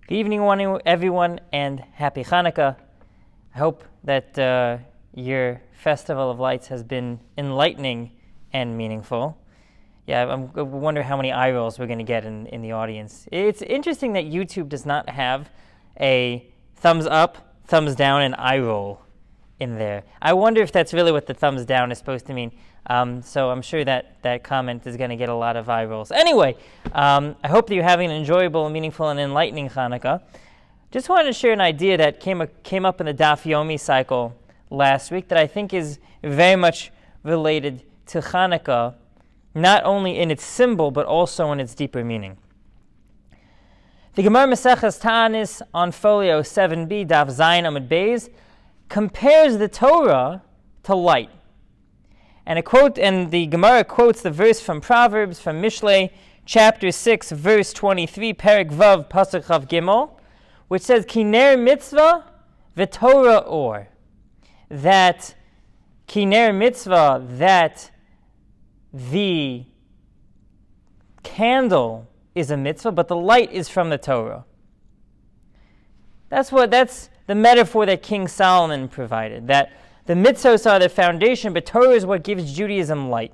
Good evening, everyone, and happy Hannukah. I hope that your Festival of Lights has been enlightening and meaningful. Yeah, I wonder how many eye rolls we're going to get in the audience. It's interesting that YouTube does not have a thumbs up, thumbs down, and eye roll in there. I wonder if that's really what the thumbs down is supposed to mean. So I'm sure that comment is going to get a lot of eye rolls. Anyway, I hope that you're having an enjoyable, meaningful, and enlightening Hannukah. Just wanted to share an idea that came up in the Daf Yomi cycle last week that I think is very much related to Hannukah, not only in its symbol, but also in its deeper meaning. The Gemara Maseches Ta'anis on folio 7b, Daf Zayin Amud Beis, compares the Torah to light. And the Gemara quotes the verse from Proverbs, from Mishlei, chapter 6, verse 23, Perek Vav, Pasuk Chav Gimel, which says, Kiner mitzvah v'Torah or. That Kiner mitzvah, that the candle is a mitzvah, but the light is from the Torah. That's the metaphor that King Solomon provided, that the mitzvahs are the foundation, but Torah is what gives Judaism light.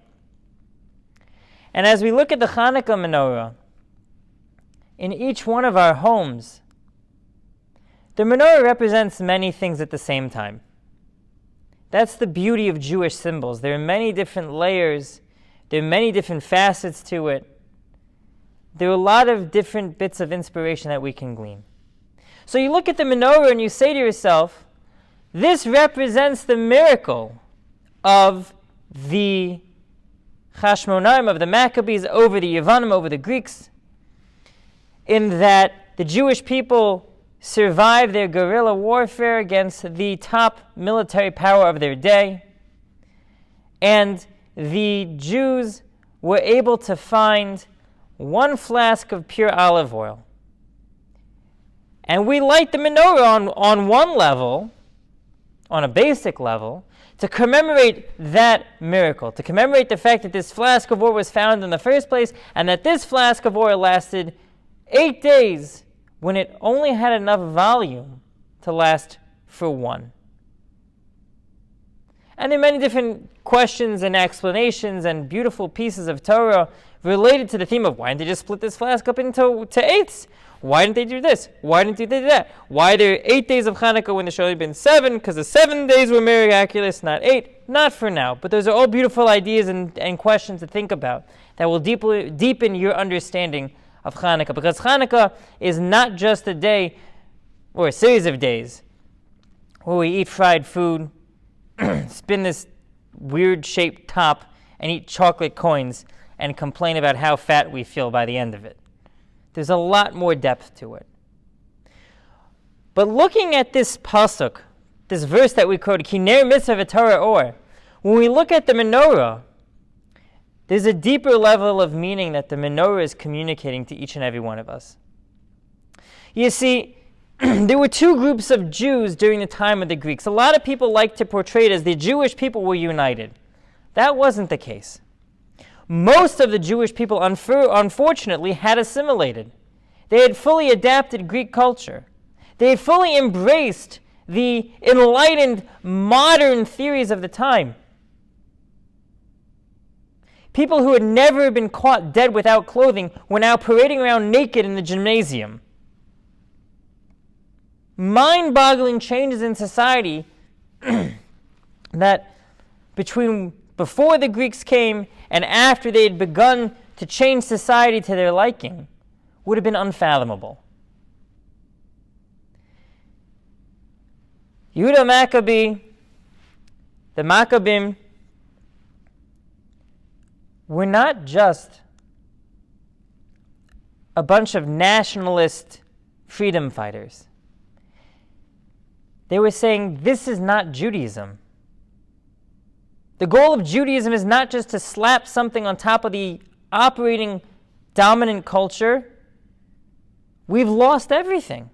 And as we look at the Hannukah menorah, in each one of our homes, the menorah represents many things at the same time. That's the beauty of Jewish symbols. There are many different layers. There are many different facets to it. There are a lot of different bits of inspiration that we can glean. So you look at the menorah and you say to yourself, this represents the miracle of the Chashmonaim, of the Maccabees, over the Yevanim, over the Greeks, in that the Jewish people survived their guerrilla warfare against the top military power of their day, and the Jews were able to find one flask of pure olive oil. And we light the menorah on one level, on a basic level, to commemorate that miracle, to commemorate the fact that this flask of oil was found in the first place, and that this flask of oil lasted 8 days when it only had enough volume to last for one. And there are many different questions and explanations and beautiful pieces of Torah related to the theme of why didn't they just split this flask up into eighths? Why didn't they do this? Why didn't they do that? Why there are 8 days of Hannukah when there should have been 7? Because the 7 days were miraculous, not 8. Not for now. But those are all beautiful ideas and questions to think about that will deepen your understanding of Hannukah. Because Hannukah is not just a day or a series of days where we eat fried food, spin this weird-shaped top, and eat chocolate coins and complain about how fat we feel by the end of it. There's a lot more depth to it. But looking at this pasuk, this verse that we quoted, Kiner mitzvah v'Torah or, when we look at the menorah, there's a deeper level of meaning that the menorah is communicating to each and every one of us. You see, there were two groups of Jews during the time of the Greeks. A lot of people like to portray it as the Jewish people were united. That wasn't the case. Most of the Jewish people, unfortunately, had assimilated. They had fully adapted Greek culture. They had fully embraced the enlightened, modern theories of the time. People who had never been caught dead without clothing were now parading around naked in the gymnasium. Mind-boggling changes in society that before the Greeks came and after they had begun to change society to their liking would have been unfathomable. Yehuda Maccabee, the Maccabim, were not just a bunch of nationalist freedom fighters. They were saying, this is not Judaism. The goal of Judaism is not just to slap something on top of the operating dominant culture. We've lost everything.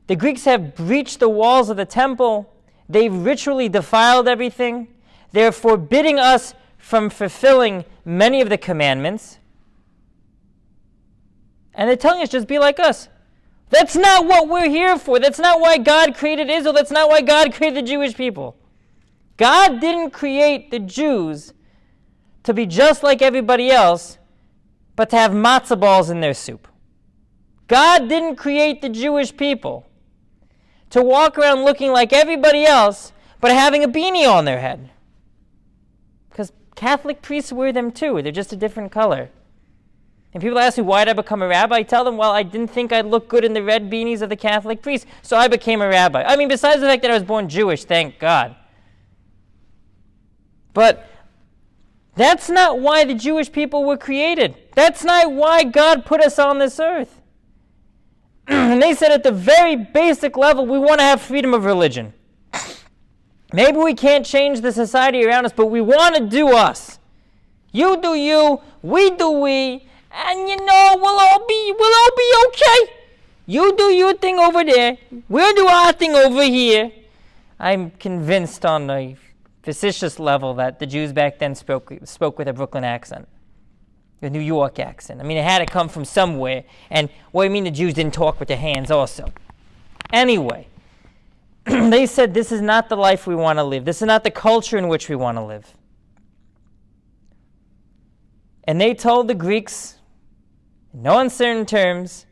The Greeks have breached the walls of the temple. They've ritually defiled everything. They're forbidding us from fulfilling many of the commandments. And they're telling us, just be like us. That's not what we're here for. That's not why God created Israel. That's not why God created the Jewish people. God didn't create the Jews to be just like everybody else, but to have matzah balls in their soup. God didn't create the Jewish people to walk around looking like everybody else, but having a beanie on their head. Because Catholic priests wear them too. They're just a different color. And people ask me, why did I become a rabbi? I tell them, well, I didn't think I'd look good in the red beanies of the Catholic priests, so I became a rabbi. I mean, besides the fact that I was born Jewish, thank God. But that's not why the Jewish people were created. That's not why God put us on this earth. And they said at the very basic level, we want to have freedom of religion. Maybe we can't change the society around us, but we want to do us. You do you, we do we, and we'll all be okay. You do your thing over there, we'll do our thing over here. I'm convinced on a facetious level that the Jews back then spoke with a Brooklyn accent. The New York accent. I mean, it had to come from somewhere. And what do you mean the Jews didn't talk with their hands also? Anyway, they said this is not the life we want to live. This is not the culture in which we want to live. And they told the Greeks, in no uncertain terms,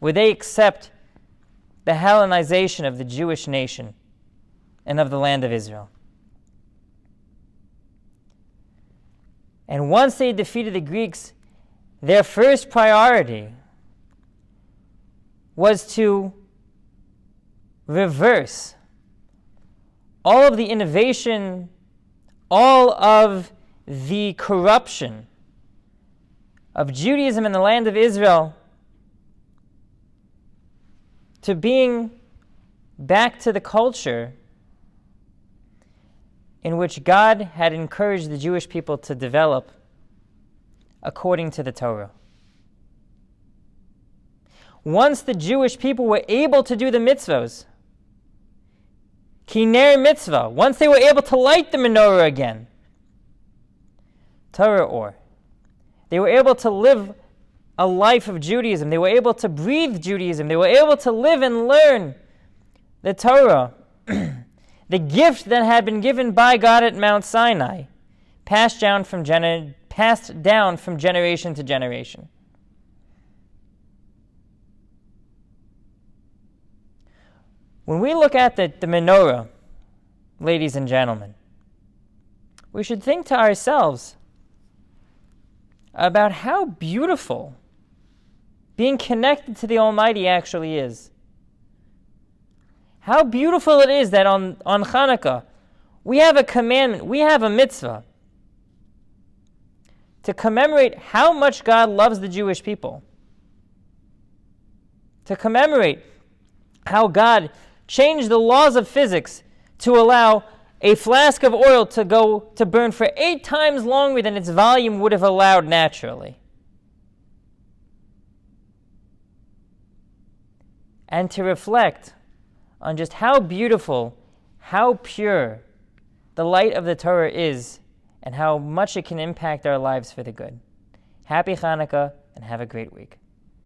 would they accept the Hellenization of the Jewish nation and of the land of Israel. And once they defeated the Greeks, their first priority was to reverse all of the innovation, all of the corruption of Judaism in the land of Israel to being back to the culture in which God had encouraged the Jewish people to develop according to the Torah. Once the Jewish people were able to do the mitzvos, Kiner mitzvah, once they were able to light the menorah again, Torah or, they were able to live a life of Judaism, they were able to breathe Judaism, they were able to live and learn the Torah, the gift that had been given by God at Mount Sinai, passed down from generation to generation. When we look at the menorah, ladies and gentlemen, we should think to ourselves about how beautiful being connected to the Almighty actually is. How beautiful it is that on Hannukah, we have a commandment, we have a mitzvah to commemorate how much God loves the Jewish people. To commemorate how God changed the laws of physics to allow a flask of oil to burn for 8 times longer than its volume would have allowed naturally. And to reflect on just how beautiful, how pure the light of the Torah is, and how much it can impact our lives for the good. Happy Hannukah, and have a great week.